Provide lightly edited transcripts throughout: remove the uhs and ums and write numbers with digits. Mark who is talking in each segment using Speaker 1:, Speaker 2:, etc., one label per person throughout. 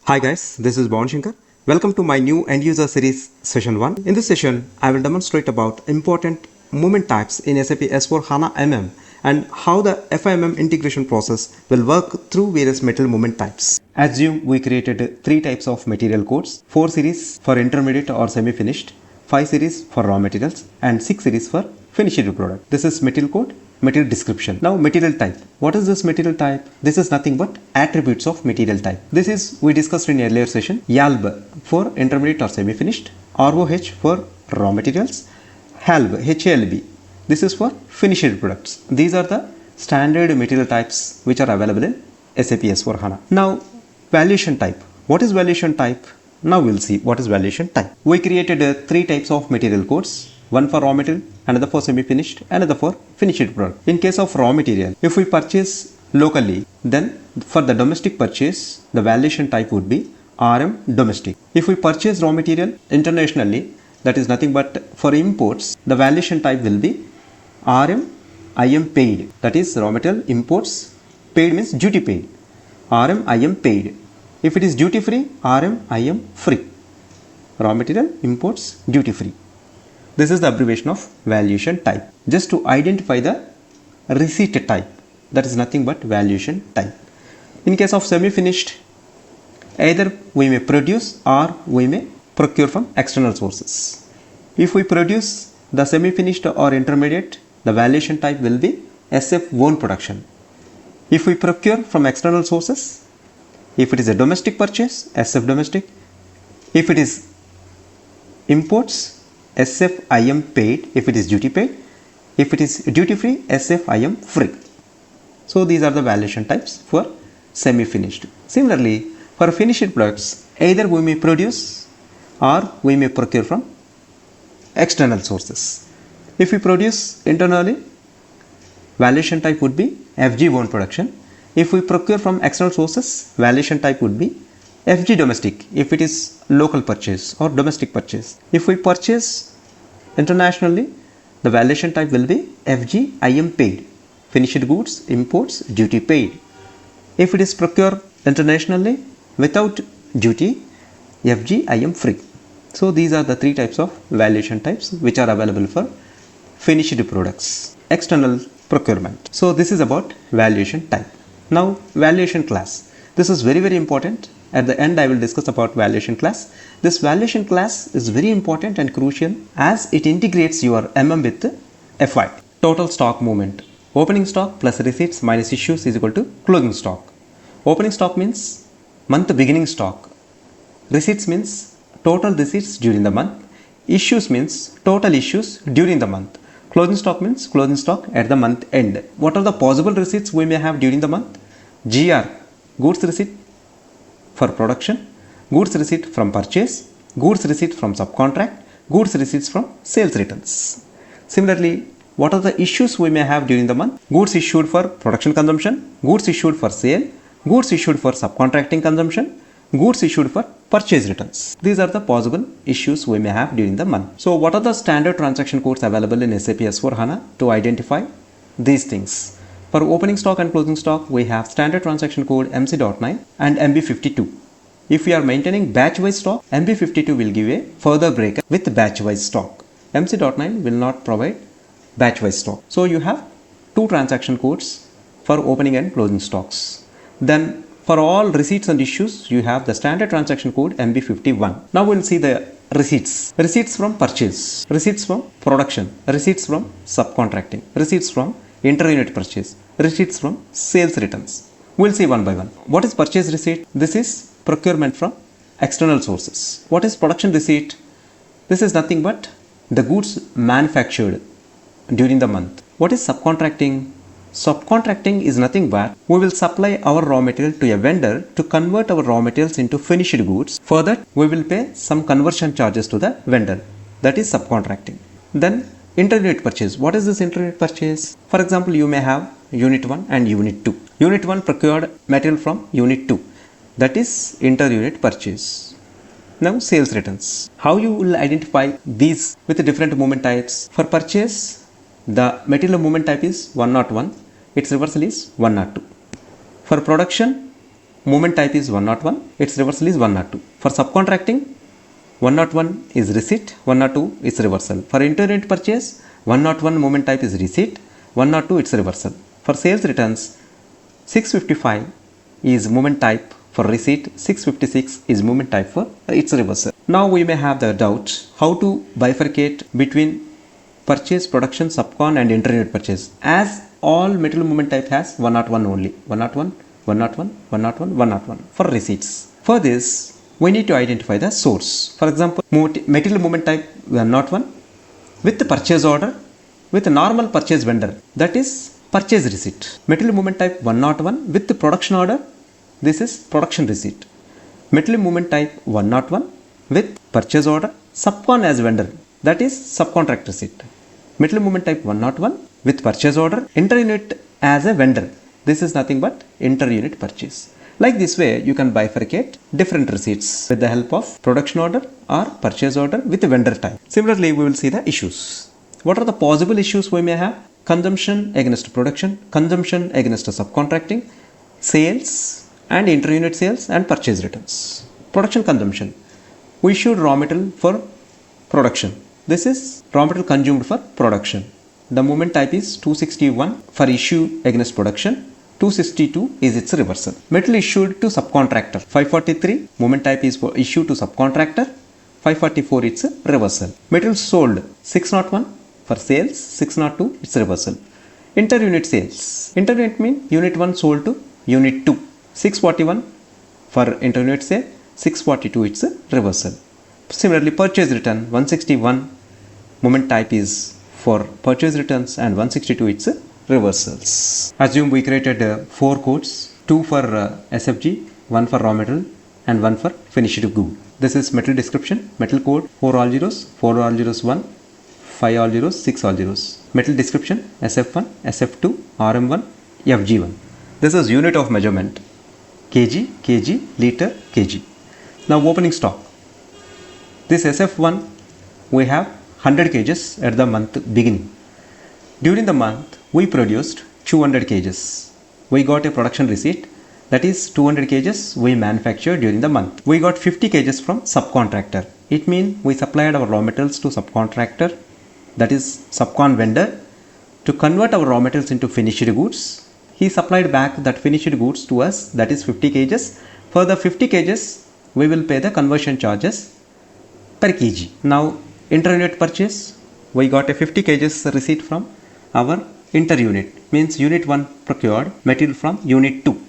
Speaker 1: Hi guys, this is Bhavan Shankar. Welcome to my new end user series session 1. In this session, I will demonstrate about important movement types in SAP S4 HANA MM and how the FIMM integration process will work through various material movement types. Assume we created 3 types of material codes, 4 series for intermediate or semi-finished, 5 series for raw materials and 6 series for finished product. This is material code, material description. Now material type. What is this material type? This is nothing but attributes of material type. This is we discussed in earlier session. YALB for intermediate or semi-finished, ROH for raw materials, HALB, HALB. This is for finished products. These are the standard material types which are available in SAP S4 HANA. Now valuation type. What is valuation type? Now we'll see what is valuation type. We created 3 types of material codes. One for raw material, another for semi-finished, another for finished product. In case of raw material, if we purchase locally, then for the domestic purchase, the valuation type would be RM domestic. If we purchase raw material internationally, that is nothing but for imports, the valuation type will be RM IM paid. That is raw material imports, paid means duty paid. RM IM paid. If it is duty free, RM IM free. Raw material imports duty free. This is the abbreviation of valuation type. Just to identify the receipt type. That is nothing but valuation type. In case of semi-finished, either we may produce or we may procure from external sources. If we produce the semi-finished or intermediate, the valuation type will be SF own production. If we procure from external sources, if it is a domestic purchase, SF domestic. If it is imports, SF IM paid if it is duty paid. If it is duty free, SF IM free. So these are the valuation types for semi-finished. Similarly, for finished products, either we may produce or we may procure from external sources. If we produce internally, valuation type would be FG own production. If we procure from external sources, valuation type would be FG domestic if it is local purchase or domestic purchase. If we purchase internationally, the valuation type will be FG IM paid. Finished goods, imports, duty paid. If it is procured internationally without duty, FG IM free. So these are the 3 types of valuation types which are available for finished products. External procurement. So this is about valuation type. Now valuation class. This is very important. At the end I will discuss about valuation class. This valuation class is very important and crucial as it integrates your MM with FI. Total stock movement. Opening stock plus receipts minus issues is equal to closing stock. Opening stock means month beginning stock. Receipts means total receipts during the month. Issues means total issues during the month. Closing stock means closing stock at the month end. What are the possible receipts we may have during the month? GR, goods receipt for production, goods receipt from purchase, goods receipt from subcontract, goods receipts from sales returns. Similarly, what are the issues we may have during the month? Goods issued for production consumption, goods issued for sale, goods issued for subcontracting consumption, goods issued for purchase returns. These are the possible issues we may have during the month. So what are the standard transaction codes available in SAP S4 HANA to identify these things? For opening stock and closing stock, we have standard transaction code MC.9 and MB52. If we are maintaining batch-wise stock, MB52 will give a further breakup with batch-wise stock. MC.9 will not provide batch-wise stock. So you have 2 transaction codes for opening and closing stocks. Then for all receipts and issues, you have the standard transaction code MB51. Now we'll see the receipts. Receipts from purchase, receipts from production, receipts from subcontracting, receipts from inter-unit purchase, receipts from sales returns. We'll see one by one. What is purchase receipt? This is procurement from external sources. What is production receipt? This is nothing but the goods manufactured during the month. What is subcontracting? Subcontracting is nothing but we will supply our raw material to a vendor to convert our raw materials into finished goods. For that, we will pay some conversion charges to the vendor. That is subcontracting. Then inter-unit purchase. What is this inter-unit purchase? For example, you may have unit 1 and unit 2. Unit 1 procured material from unit 2. That is inter-unit purchase. Now sales returns. How you will identify these with the different movement types? For purchase, the material movement type is 101. Its reversal is 102. For production, movement type is 101, its reversal is 102. For subcontracting, 101 is receipt, 102 is reversal. For inter-unit purchase, 101 movement type is receipt, 102 its reversal. For sales returns, 655 is movement type for receipt, 656 is movement type for its reversal. Now we may have the doubt how to bifurcate between purchase, production, subcon and inter-unit purchase, as all material movement type has 101 only, 101, 101, 101, 101 for receipts. For this, we need to identify the source. For example, material movement type 101 with the purchase order with a normal purchase vendor, that is purchase receipt. Material movement type 101 with the production order, this is production receipt. Material movement type 101 with purchase order, subcon as vendor, that is subcontract receipt. Material movement type 101 with purchase order, inter-unit as a vendor, this is nothing but inter-unit purchase. Like this way, you can bifurcate different receipts with the help of production order or purchase order with the vendor type. Similarly, we will see the issues. What are the possible issues we may have? Consumption against production, consumption against subcontracting, sales and inter-unit sales and purchase returns. Production consumption. We issued raw material for production. This is raw material consumed for production. The movement type is 261 for issue against production. 262 is its reversal. Metal issued to subcontractor. 543 movement type is for issue to subcontractor. 544 its reversal. Metal sold 601 for sales. 602 its reversal. Inter-unit sales. Inter-unit mean unit 1 sold to unit 2. 641 for inter-unit sale. 642 its reversal. Similarly, purchase return 161 movement type is for purchase returns and 162 its reversals. Assume we created 4 codes, 2 for SFG, 1 for raw material and 1 for finished good. This is metal description, metal code 4 all zeros, 4 all zeros 1, 5 all zeros, 6 all zeros. Metal description SF1, SF2, RM1, FG1. This is unit of measurement, kg, kg, liter, kg. Now opening stock. This SF1 we have 100 kgs at the month beginning. During the month, we produced 200 kgs. We got a production receipt, that is 200 kgs we manufactured during the month. We got 50 kgs from subcontractor. It means we supplied our raw materials to subcontractor, that is subcon vendor, to convert our raw materials into finished goods. He supplied back that finished goods to us, that is 50 kgs. For the 50 kgs, we will pay the conversion charges per kg. Now, inter-unit purchase, we got a 50 kgs receipt from our inter-unit, means unit 1 procured material from unit 2,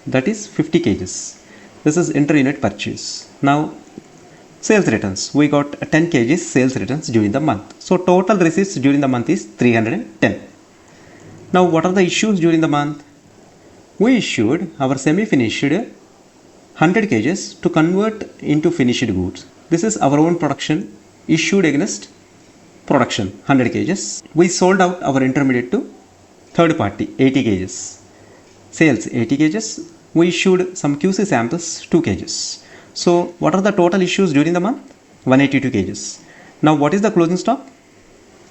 Speaker 1: that is 50 kgs. This is inter-unit purchase. Now sales returns, we got 10 kgs sales returns during the month. So total receipts during the month is 310. Now what are the issues during the month? We issued our semi-finished 100 kgs to convert into finished goods. This is our own production issued against production 100 kgs. We sold out our intermediate to third party 80 kgs. Sales 80 kgs. We issued some QC samples 2 kgs. So what are the total issues during the month? 182 kgs. Now what is the closing stock?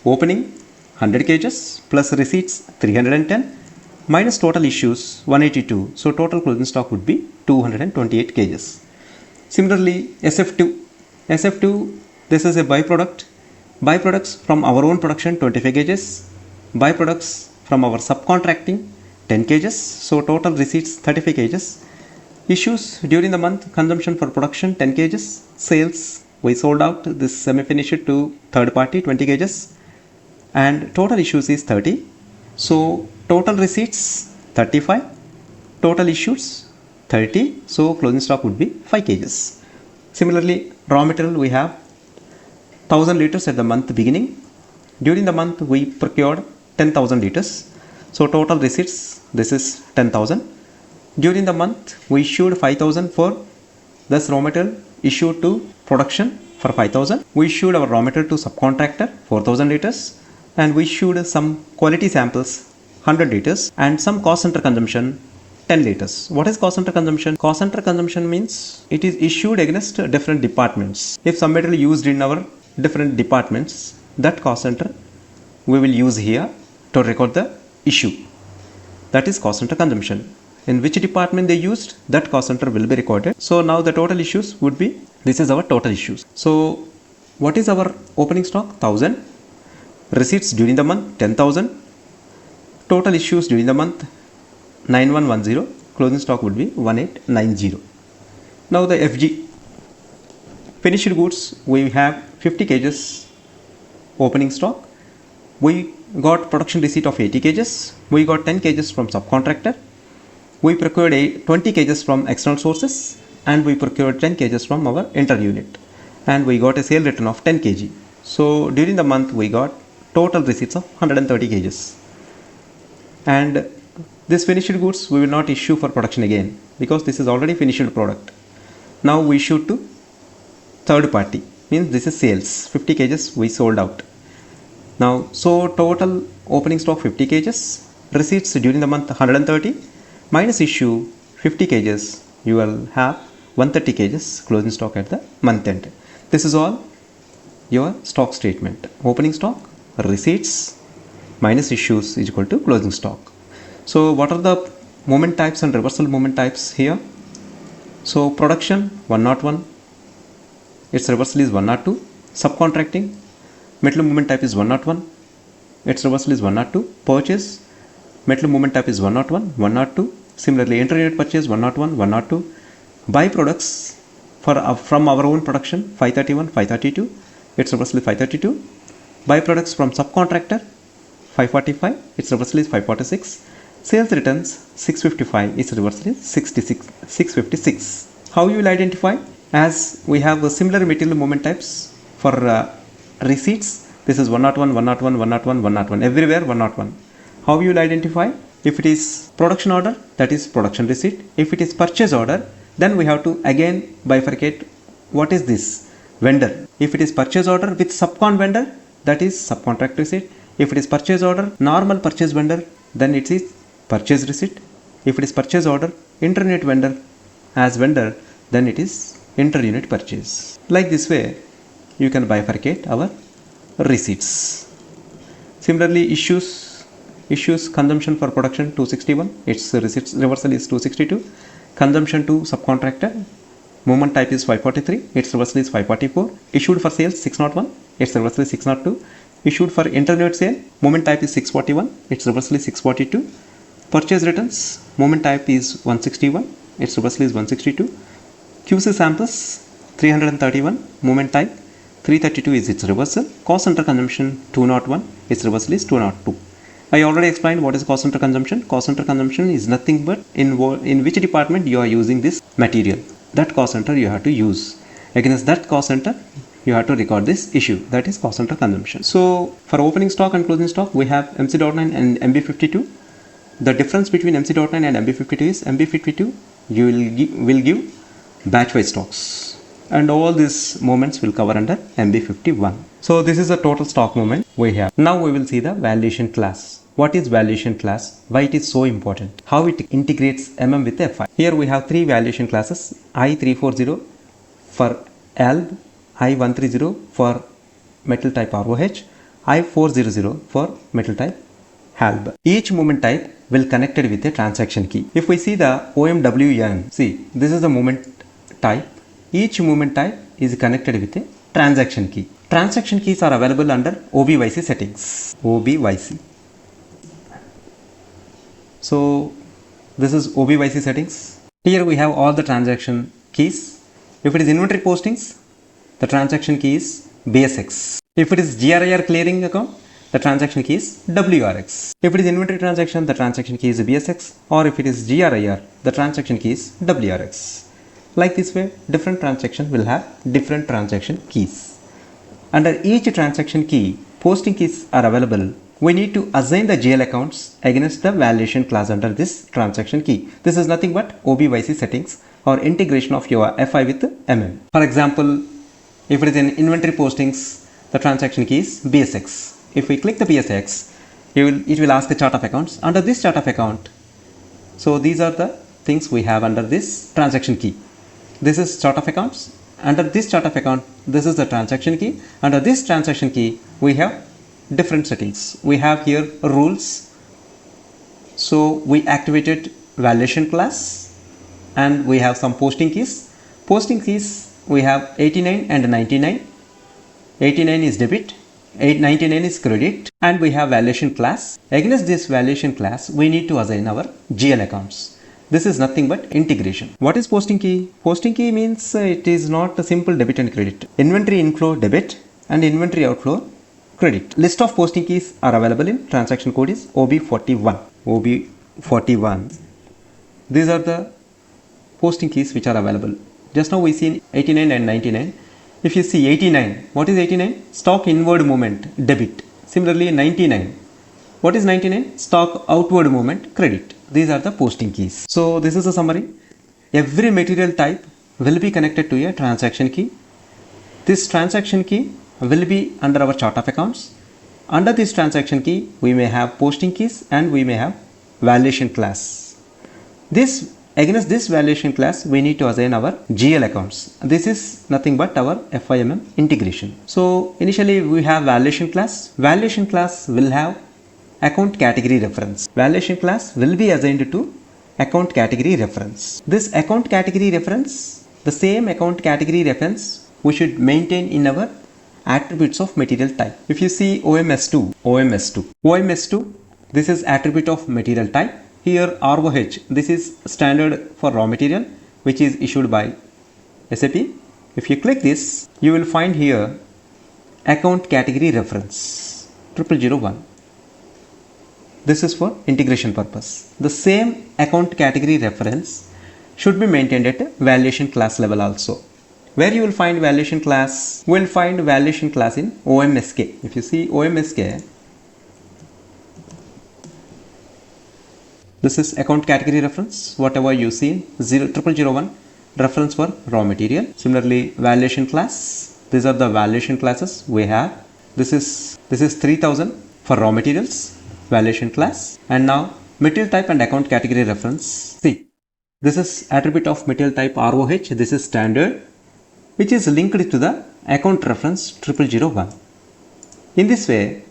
Speaker 1: Opening 100 kgs plus receipts 310 minus total issues 182. So total closing stock would be 228 kgs. Similarly, SF2. SF2, this is a byproduct. Byproducts from our own production 25 kgs. Byproducts from our subcontracting 10 kgs. So total receipts 35 kgs. Issues during the month, consumption for production 10 kgs. Sales, we sold out this semi-finished to third party 20 kgs. And total issues is 30. So total receipts 35. Total issues 30. So closing stock would be 5 kgs. Similarly, raw material we have 1000 liters at the month beginning. During the month we procured 10,000 liters. So total receipts, this is 10,000. During the month we issued 5,000 for this raw material issued to production for 5,000. We issued our raw material to subcontractor 4,000 liters and we issued some quality samples 100 liters and some cost center consumption 10 liters. What is cost center consumption? Cost center consumption means it is issued against different departments. If some material used in our different departments, that cost center we will use here to record the issue. That is cost center consumption. in which department they used, that cost center will be recorded. So now the total issues would be, this is our total issues. So what is our opening stock? 1000. Receipts during the month 10,000. Total issues during the month 9110. Closing stock would be 1890. Now the FG, finished goods, we have 50 kgs opening stock. We got production receipt of 80 kgs. We got 10 kgs from subcontractor. We procured 20 kgs from external sources, and we procured 10 kgs from our inter-unit, and we got a sale return of 10 kg. So during the month we got total receipts of 130 kgs. And this finished goods we will not issue for production again, because this is already finished product. Now we issue to third party, means this is sales. 50 kgs we sold out. Now, so total opening stock 50 kgs, receipts during the month 130, minus issue 50 kgs, you will have 130 kgs closing stock at the month end. This is all your stock statement. Opening stock, receipts, minus issues is equal to closing stock. So what are the movement types and reversal movement types here? So production 101, its reversal is 102. Subcontracting, metal movement type is 101, its reversal is 102. Purchase, metal movement type is 101, 102. Similarly, inter-unit purchase 101, 102. Buy products from our own production 531, 532, its reversal is 532. Buy products from subcontractor 545, its reversal is 546. Sales returns 655, its reversal is 656. How you will identify? As we have a similar material movement types for receipts, this is 101, 101, 101, 101, everywhere 101. How you will identify? If it is production order, that is production receipt. If it is purchase order, then we have to again bifurcate what is this vendor. If it is purchase order with subcon vendor, that is subcontract receipt. If it is purchase order normal purchase vendor, then it is purchase receipt. If it is purchase order inter-unit vendor as vendor, then it is inter-unit purchase. Like this way you can bifurcate our receipts. Similarly, issues, consumption for production 261, its receipts reversal is 262. Consumption to subcontractor, movement type is 543, its reversal is 544. Issued for sales 601, its reversal is 602. Issued for inter-unit sale, movement type is 641, its reversal is 642. Purchase returns, movement type is 161, its reversal is 162. QC samples 331, movement type 332 is its reversal. Cost center consumption 201, its reversal is 202. I already explained what is cost center consumption. Cost center consumption is nothing but in which department you are using this material. That cost center you have to use. Against that cost center you have to record this issue, that is cost center consumption. So for opening stock and closing stock we have MC.9 and MB52. The difference between MC.9 and MB52 is MB52 you will give batch wise stocks, and all these moments will cover under MB51. So this is a total stock movement we have. Now we will see the valuation class. What is valuation class? Why it is so important? How it integrates MM with FI? Here we have three valuation classes: I340 for ALB, I130 for metal type ROH, I400 for metal type HALB. Each movement type will connected with a transaction key. If we see the OMWN, see this is the movement type. Each movement type is connected with a transaction key. Transaction keys are available under OBYC settings. OBYC. So this is OBYC settings. Here we have all the transaction keys. If it is inventory postings, the transaction key is BSX. If it is GRIR clearing account, the transaction key is WRX. If it is inventory transaction, the transaction key is BSX, or if it is GRIR, the transaction key is WRX. Like this way, different transaction will have different transaction keys. Under each transaction key, posting keys are available. We need to assign the GL accounts against the valuation class under this transaction key. This is nothing but OBYC settings or integration of your FI with MM. For example, if it is in inventory postings, the transaction key is BSX. If we click the BSX, it will ask the chart of accounts. Under this chart of account, so these are the things we have under this transaction key. This is chart of accounts. Under this chart of account, this is the transaction key. Under this transaction key, we have different settings. We have here rules. So we activated valuation class, and we have some posting keys. Posting keys we have 89 and 99. 89 is debit, 899 is credit, and we have valuation class. Against this valuation class, we need to assign our GL accounts. This is nothing but integration. What is posting key? Posting key means it is not a simple debit and credit. Inventory inflow debit and inventory outflow credit. List of posting keys are available in transaction code is OB41. OB41. These are the posting keys which are available. Just now we seen 89 and 99. If you see 89, what is 89? Stock inward movement debit. Similarly 99. What is 99? Stock outward movement credit. These are the posting keys. So this is a summary. Every material type will be connected to a transaction key. This transaction key will be under our chart of accounts. Under this transaction key, we may have posting keys and we may have valuation class. Against this valuation class, we need to assign our GL accounts. This is nothing but our FIMM integration. So initially we have valuation class. Valuation class will have account category reference. Valuation class will be assigned to account category reference. This account category reference, the same account category reference we should maintain in our attributes of material type. If you see OMS2, this is attribute of material type. Here ROH, this is standard for raw material which is issued by SAP. If you click this, you will find here account category reference 0001. This is for integration purpose. The same account category reference should be maintained at valuation class level also. Where you will find valuation class? We will find valuation class in OMSK. If you see OMSK, this is account category reference. Whatever you see, 0001 reference for raw material. Similarly, valuation class. These are the valuation classes we have. This is 3000 for raw materials, valuation class. And now material type and account category reference. See, this is attribute of material type ROH. This is standard, which is linked to the account reference 0001. In this way,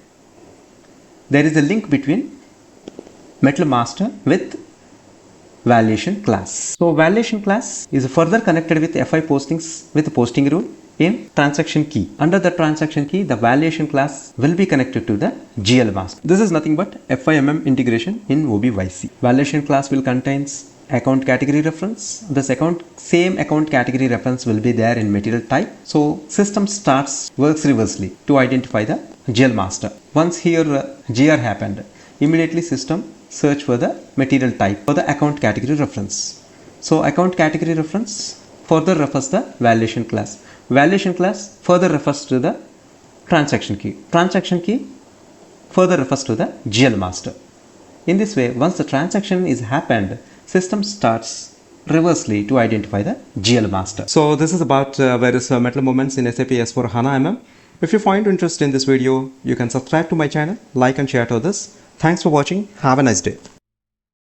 Speaker 1: there is a link between metal master with valuation class. So valuation class is further connected with FI postings with posting rule in transaction key. Under the transaction key, the valuation class will be connected to the GL master. This is nothing but FIMM integration in OBYC. Valuation class will contains account category reference. This same account category reference will be there in material type. So system works reversely to identify the GL master. Once here GR happened, immediately system search for the material type for the account category reference. So account category reference further refers the valuation class. Valuation class further refers to the transaction key. Transaction key further refers to the GL master. In this way, once the transaction is happened, system starts reversely to identify the GL master. So this is about various metal movements in SAP S4 HANA MM. If you find interest in this video, you can subscribe to my channel, like and share to others. Thanks for watching. Have a nice day.